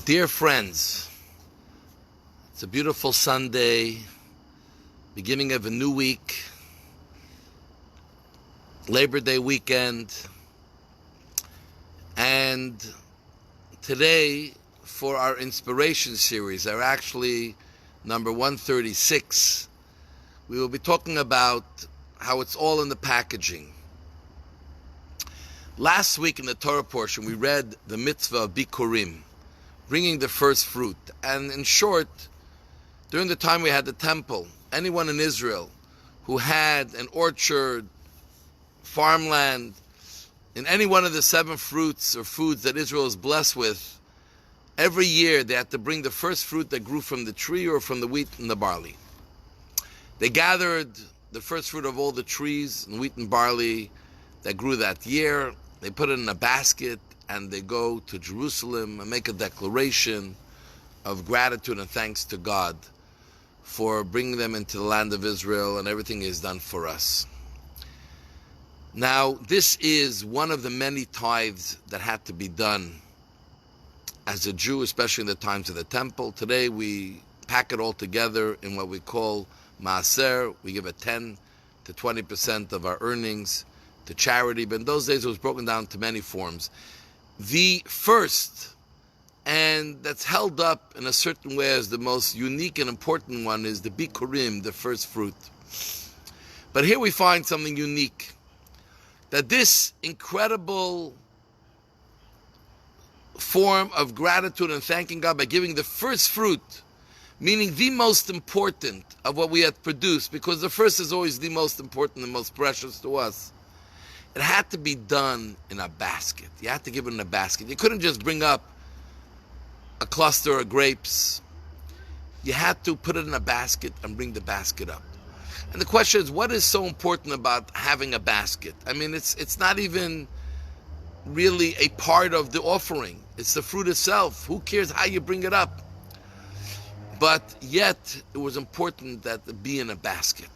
Dear friends, it's a beautiful Sunday, beginning of a new week, Labor Day weekend, and today for our inspiration series, our actually number 136, we will be talking about how it's all in the packaging. Last week in the Torah portion, we read the mitzvah of Bikurim, bringing the first fruit. And in short, during the time we had the temple, anyone in Israel who had an orchard, farmland, in any one of the 7 fruits or foods that Israel is blessed with, every year they had to bring the first fruit that grew from the tree or from the wheat and the barley. They gathered the first fruit of all the trees and wheat and barley that grew that year. They put it in a basket and they go to Jerusalem and make a declaration of gratitude and thanks to God for bringing them into the land of Israel, and everything is done for us. Now, this is one of the many tithes that had to be done as a Jew, especially in the times of the temple. Today we pack it all together in what we call maaser. We give a 10 to 20% of our earnings to charity, but in those days it was broken down to many forms. The first, and that's held up in a certain way as the most unique and important one, is the Bikurim, the first fruit. But here we find something unique, that this incredible form of gratitude and thanking God by giving the first fruit, meaning the most important of what we had produced, because the first is always the most important and most precious to us. It had to be done in a basket. You had to give it in a basket. You couldn't just bring up a cluster of grapes. You had to put it in a basket and bring the basket up. And the question is, what is so important about having a basket? I mean, it's not even really a part of the offering. It's the fruit itself. Who cares how you bring it up? But yet, it was important that it be in a basket.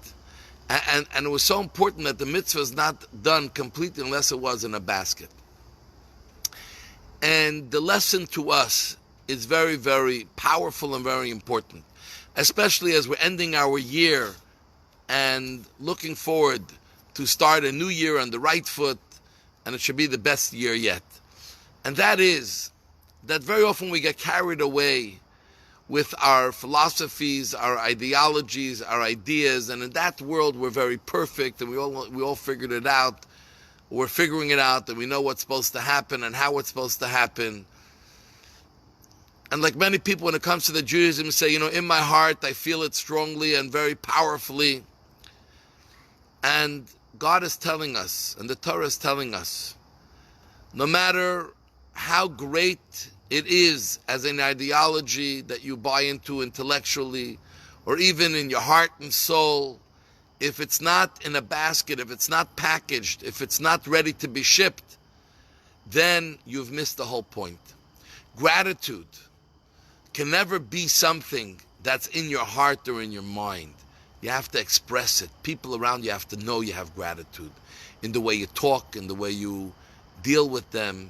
And it was so important that the mitzvah is not done completely unless it was in a basket. And the lesson to us is very, very powerful and very important, especially as we're ending our year and looking forward to start a new year on the right foot, and it should be the best year yet. And that is that very often we get carried away with our philosophies, our ideologies, our ideas, and in that world we're very perfect and we all figured it out. We're figuring it out and we know what's supposed to happen and how it's supposed to happen. And like many people, when it comes to the Judaism, say, in my heart I feel it strongly and very powerfully. And God is telling us, and the Torah is telling us, no matter how great it is as an ideology that you buy into intellectually, or even in your heart and soul, if it's not in a basket, if it's not packaged, if it's not ready to be shipped, then you've missed the whole point. Gratitude can never be something that's in your heart or in your mind. You have to express it. People around you have to know you have gratitude in the way you talk, in the way you deal with them,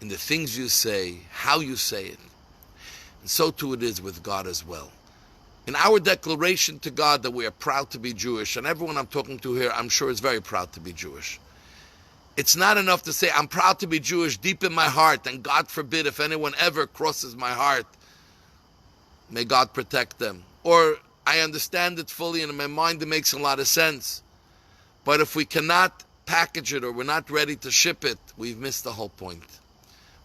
in the things you say, how you say it. And so too it is with God as well. In our declaration to God that we are proud to be Jewish, and everyone I'm talking to here, I'm sure is very proud to be Jewish. It's not enough to say, I'm proud to be Jewish deep in my heart, and God forbid if anyone ever crosses my heart, may God protect them. Or I understand it fully and in my mind it makes a lot of sense. But if we cannot package it or we're not ready to ship it, we've missed the whole point.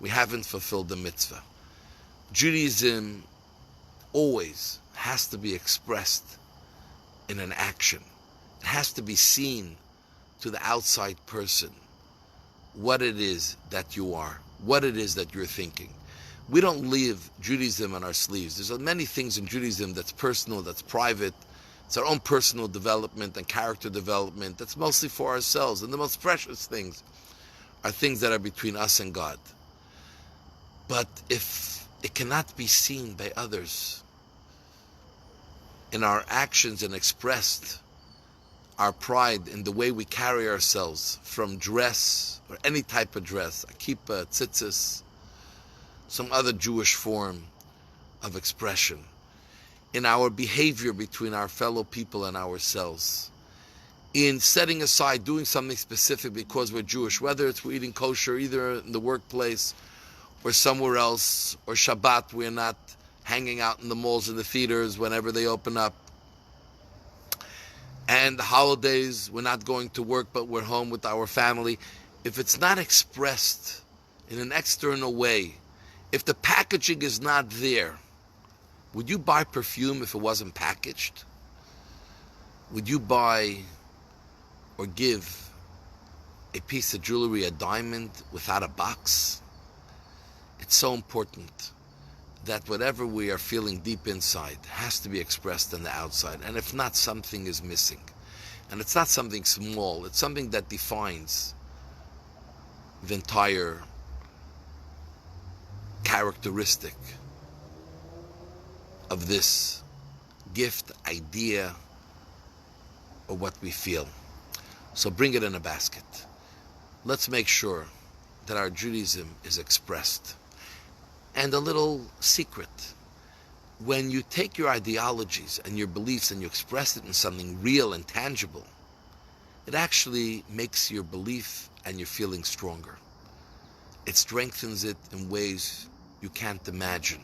We haven't fulfilled the mitzvah. Judaism always has to be expressed in an action. It has to be seen to the outside person what it is that you are, what it is that you're thinking. We don't live Judaism on our sleeves. There's many things in Judaism that's personal, that's private. It's our own personal development and character development. That's mostly for ourselves. And the most precious things are things that are between us and God. But if it cannot be seen by others in our actions and expressed our pride in the way we carry ourselves, from dress or any type of dress, a kippah, tzitzis, some other Jewish form of expression, in our behavior between our fellow people and ourselves, in setting aside doing something specific because we're Jewish, whether it's we're eating kosher either in the workplace or somewhere else, or Shabbat, we're not hanging out in the malls and the theaters whenever they open up, and the holidays, we're not going to work but we're home with our family. If it's not expressed in an external way, if the packaging is not there, would you buy perfume if it wasn't packaged? Would you buy or give a piece of jewelry, a diamond, without a box? It's so important that whatever we are feeling deep inside has to be expressed on the outside. And if not, something is missing. And it's not something small, it's something that defines the entire characteristic of this gift, idea, or what we feel. So bring it in a basket. Let's make sure that our Judaism is expressed. And a little secret: when you take your ideologies and your beliefs and you express it in something real and tangible, it actually makes your belief and your feeling stronger. It strengthens it in ways you can't imagine.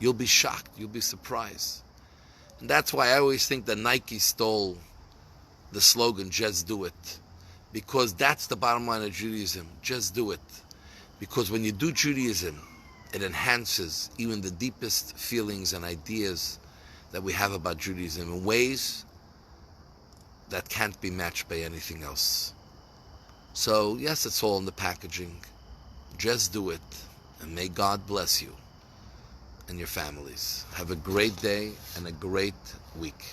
You'll be shocked, you'll be surprised. And that's why I always think that Nike stole the slogan, just do it. Because that's the bottom line of Judaism, just do it. Because when you do Judaism, it enhances even the deepest feelings and ideas that we have about Judaism in ways that can't be matched by anything else. So yes, it's all in the packaging. Just do it, and may God bless you and your families. Have a great day and a great week.